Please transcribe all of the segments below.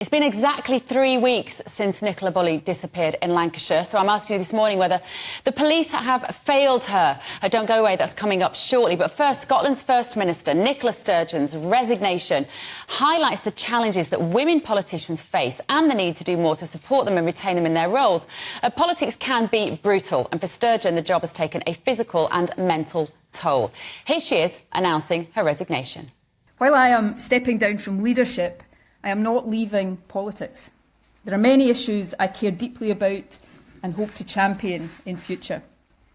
It's been exactly 3 weeks since Nicola disappeared in Lancashire, so I'm asking you this morning whether the police have failed her. Don't go away, that's coming up shortly. But first, Scotland's First Minister, Nicola Sturgeon's resignation highlights the challenges that women politicians face and the need to do more to support them and retain them in their roles. Politics can be brutal, and for Sturgeon, the job has taken a physical and mental toll. Here she is announcing her resignation. While I am stepping down from leadership, I am not leaving politics. There are many issues I care deeply about and hope to champion in future.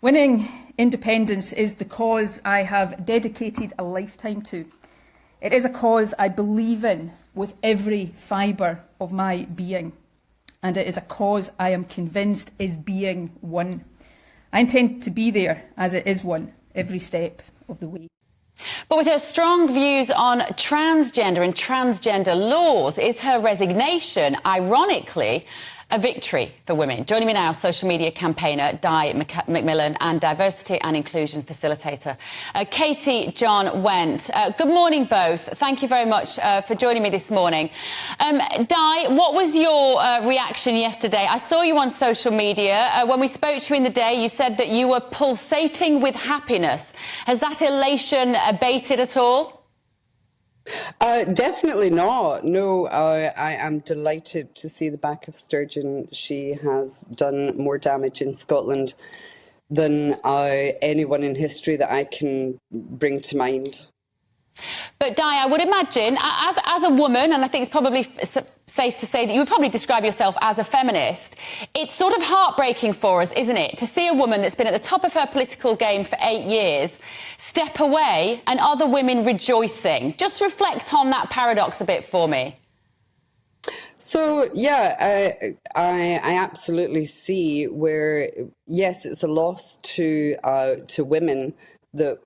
Winning independence is the cause I have dedicated a lifetime to. It is a cause I believe in with every fibre of my being, and it is a cause I am convinced is being won. I intend to be there as it is won every step of the way. But with her strong views on transgender and transgender laws, is her resignation, ironically, a victory for women? Joining me now, social media campaigner Di McMillan and diversity and inclusion facilitator Katy John Went. Good morning, both. Thank you very much for joining me this morning. Di, what was your reaction yesterday? I saw you on social media. When we spoke to you in the day, you said that you were pulsating with happiness. Has that elation abated at all? Definitely not. No, I am delighted to see the back of Sturgeon. She has done more damage in Scotland than anyone in history that I can bring to mind. But Di, I would imagine, as a woman, and I think it's probably safe to say that you would probably describe yourself as a feminist, it's sort of heartbreaking for us, isn't it, to see a woman that's been at the top of her political game for 8 years step away and other women rejoicing. Just reflect on that paradox a bit for me. So, yeah, I absolutely see where, yes, it's a loss to women that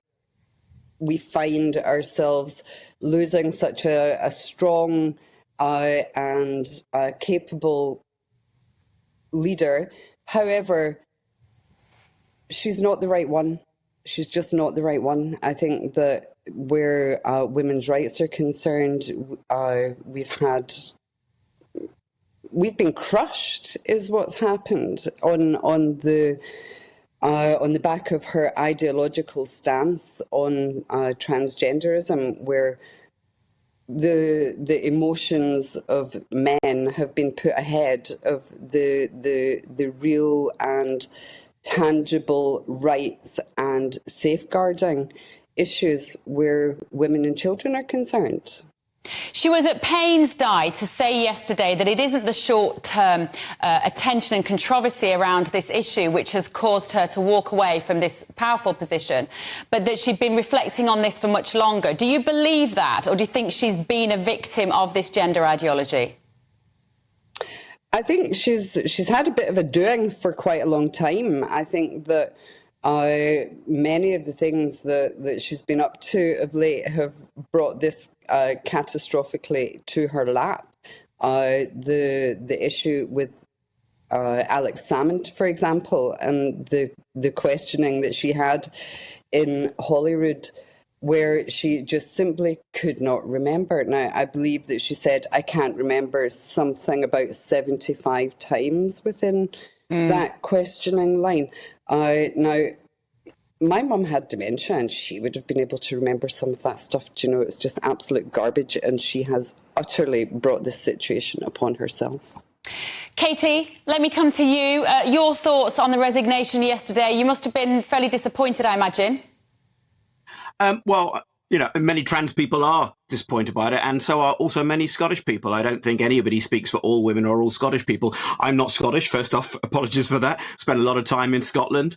we find ourselves losing such a strong and capable leader. However, she's not the right one. She's just not the right one. I think that where women's rights are concerned, we've been crushed, is what's happened on the back of her ideological stance on transgenderism, where the emotions of men have been put ahead of the real and tangible rights and safeguarding issues where women and children are concerned. She was at pains, Di, to say yesterday that it isn't the short-term attention and controversy around this issue which has caused her to walk away from this powerful position, but that she'd been reflecting on this for much longer. Do you believe that, or do you think she's been a victim of this gender ideology? I think she's had a bit of a doing for quite a long time. I think that many of the things that she's been up to of late have brought this catastrophically to her lap. The issue with Alex Salmond, for example, and the questioning that she had in Holyrood, where she just simply could not remember. Now, I believe that she said, I can't remember, something about 75 times within that questioning line. Now, my mum had dementia and she would have been able to remember some of that stuff. Do you know, it's just absolute garbage, and she has utterly brought this situation upon herself. Katy, let me come to you. Your thoughts on the resignation yesterday. You must have been fairly disappointed, I imagine. Well, you know, many trans people are disappointed by it, and so are also many Scottish people. I don't think anybody speaks for all women or all Scottish people. I'm not Scottish, first off, apologies for that. Spent a lot of time in Scotland,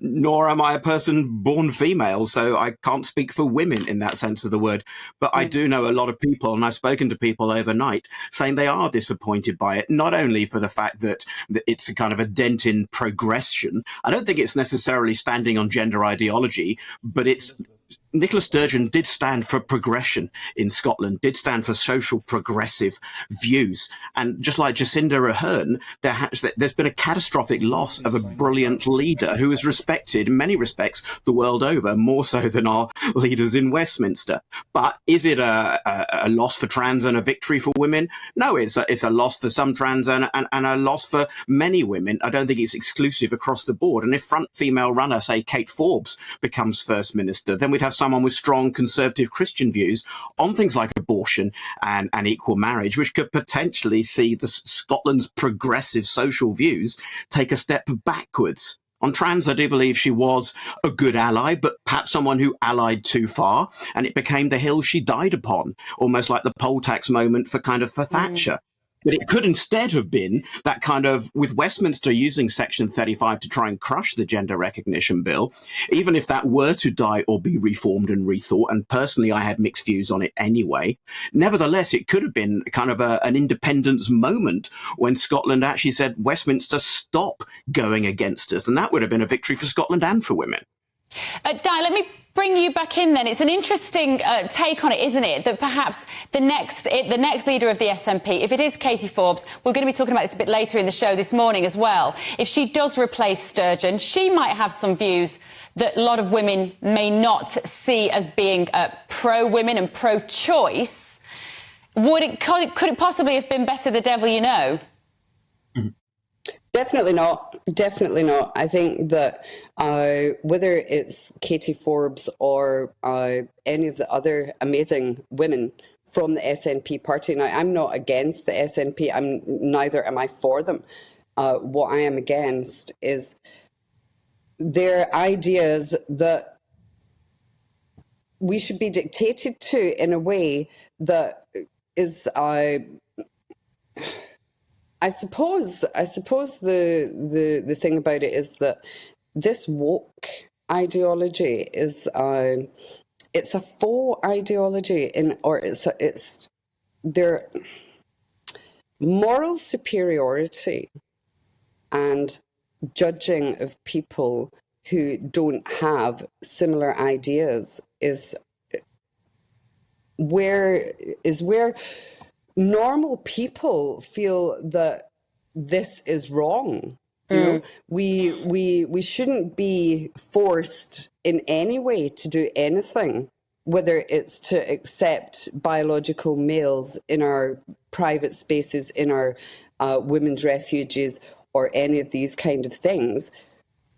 nor am I a person born female, so I can't speak for women in that sense of the word. But I do know a lot of people, and I've spoken to people overnight, saying they are disappointed by it, not only for the fact that it's a kind of a dent in progression. I don't think it's necessarily standing on gender ideology, but it's Nicola Sturgeon did stand for progression in Scotland, did stand for social progressive views. And just like Jacinda Ardern, there's been a catastrophic loss of a brilliant leader who is respected in many respects the world over, more so than our leaders in Westminster. But is it a loss for trans and a victory for women? No, it's a loss for some trans and a loss for many women. I don't think it's exclusive across the board. And if front female runner, say Kate Forbes, becomes First Minister, then we'd have someone with strong conservative Christian views on things like abortion and equal marriage, which could potentially see Scotland's progressive social views take a step backwards. On trans, I do believe she was a good ally, but perhaps someone who allied too far, and it became the hill she died upon, almost like the poll tax moment for Thatcher. But it could instead have been that kind of, with Westminster using Section 35 to try and crush the gender recognition bill, even if that were to die or be reformed and rethought, and personally I had mixed views on it anyway, nevertheless, it could have been kind of an independence moment when Scotland actually said, Westminster, stop going against us. And that would have been a victory for Scotland and for women. Di, let me bring you back in then. It's an interesting take on it, isn't it? That perhaps the next leader of the SNP, if it is Katy Forbes, we're going to be talking about this a bit later in the show this morning as well. If she does replace Sturgeon, she might have some views that a lot of women may not see as being pro-women and pro-choice. Could it possibly have been better the devil you know? Definitely not. Definitely not. I think that whether it's Katy Forbes or any of the other amazing women from the SNP party, now I'm not against the SNP, neither am I for them. What I am against is their ideas that we should be dictated to in a way that is I suppose the thing about it is that this woke ideology is it's a faux ideology, it's their moral superiority and judging of people who don't have similar ideas is where normal people feel that this is wrong. You know, we shouldn't be forced in any way to do anything, whether it's to accept biological males in our private spaces, in our women's refuges, or any of these kind of things.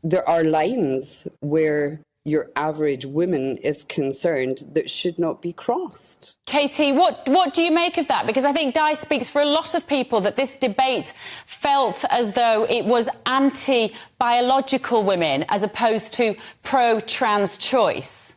There are lines where your average woman is concerned that should not be crossed. Katy, what do you make of that? Because I think Di speaks for a lot of people that this debate felt as though it was anti-biological women as opposed to pro-trans choice.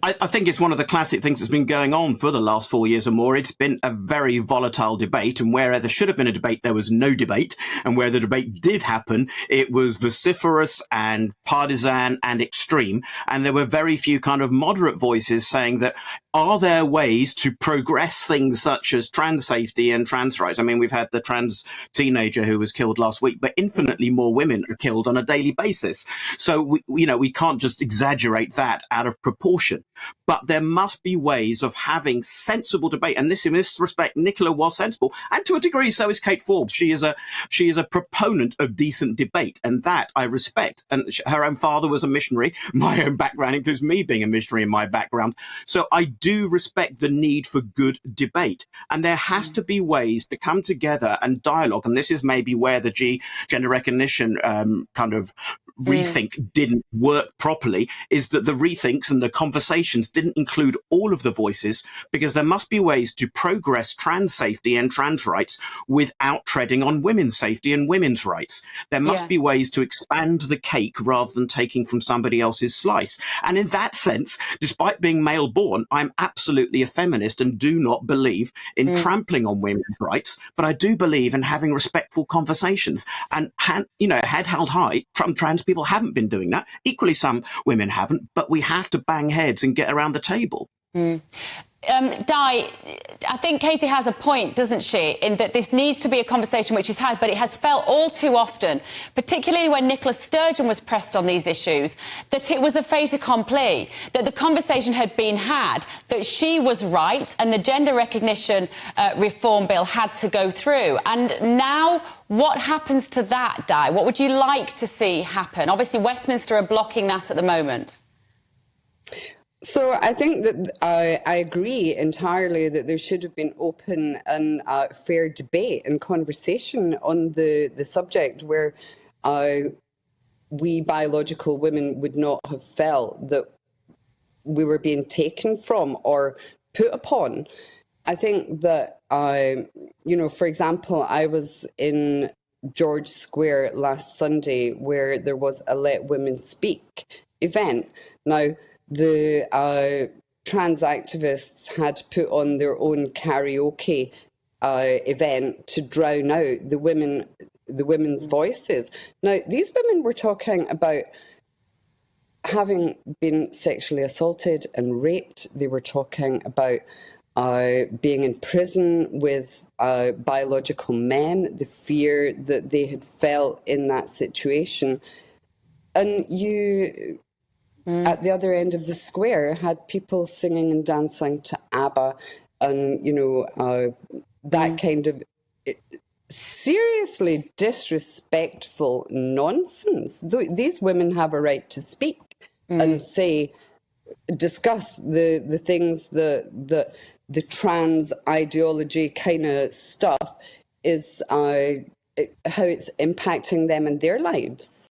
I think it's one of the classic things that's been going on for the last 4 years or more. It's been a very volatile debate, and where there should have been a debate, there was no debate. And where the debate did happen, it was vociferous and partisan and extreme. And there were very few kind of moderate voices saying that, are there ways to progress things such as trans safety and trans rights? I mean, we've had the trans teenager who was killed last week, but infinitely more women are killed on a daily basis. So, we can't just exaggerate that out of proportion. But there must be ways of having sensible debate. And in this respect, Nicola was sensible. And to a degree, so is Kate Forbes. She is a proponent of decent debate. And that I respect. And her own father was a missionary. My own background includes me being a missionary in my background. So I do respect the need for good debate. And there has to be ways to come together and dialogue. And this is maybe where the gender recognition kind of rethink didn't work properly, is that the rethinks and the conversations didn't include all of the voices, because there must be ways to progress trans safety and trans rights without treading on women's safety and women's rights. There must be ways to expand the cake rather than taking from somebody else's slice. And in that sense, despite being male born, I'm absolutely a feminist and do not believe in trampling on women's rights, but I do believe in having respectful conversations. And head held high, trans people haven't been doing that. Equally, some women haven't, but we have to bang heads and get around the table. Di, I think Katy has a point, doesn't she, in that this needs to be a conversation which is had, but it has felt all too often, particularly when Nicola Sturgeon was pressed on these issues, that it was a fait accompli, that the conversation had been had, that she was right and the gender recognition reform bill had to go through. And now, what happens to that, Di? What would you like to see happen? Obviously, Westminster are blocking that at the moment. So I think that I agree entirely that there should have been open and fair debate and conversation on the subject where we biological women would not have felt that we were being taken from or put upon. I think that, for example, I was in George Square last Sunday where there was a Let Women Speak event. Now, the trans activists had put on their own karaoke event to drown out the women's voices. Now, these women were talking about having been sexually assaulted and raped. They were talking about being in prison with biological men, the fear that they had felt in that situation. And you, at the other end of the square, had people singing and dancing to ABBA and, that kind of seriously disrespectful nonsense. These women have a right to speak and discuss the things that the trans ideology kind of stuff is, how it's impacting them in their lives.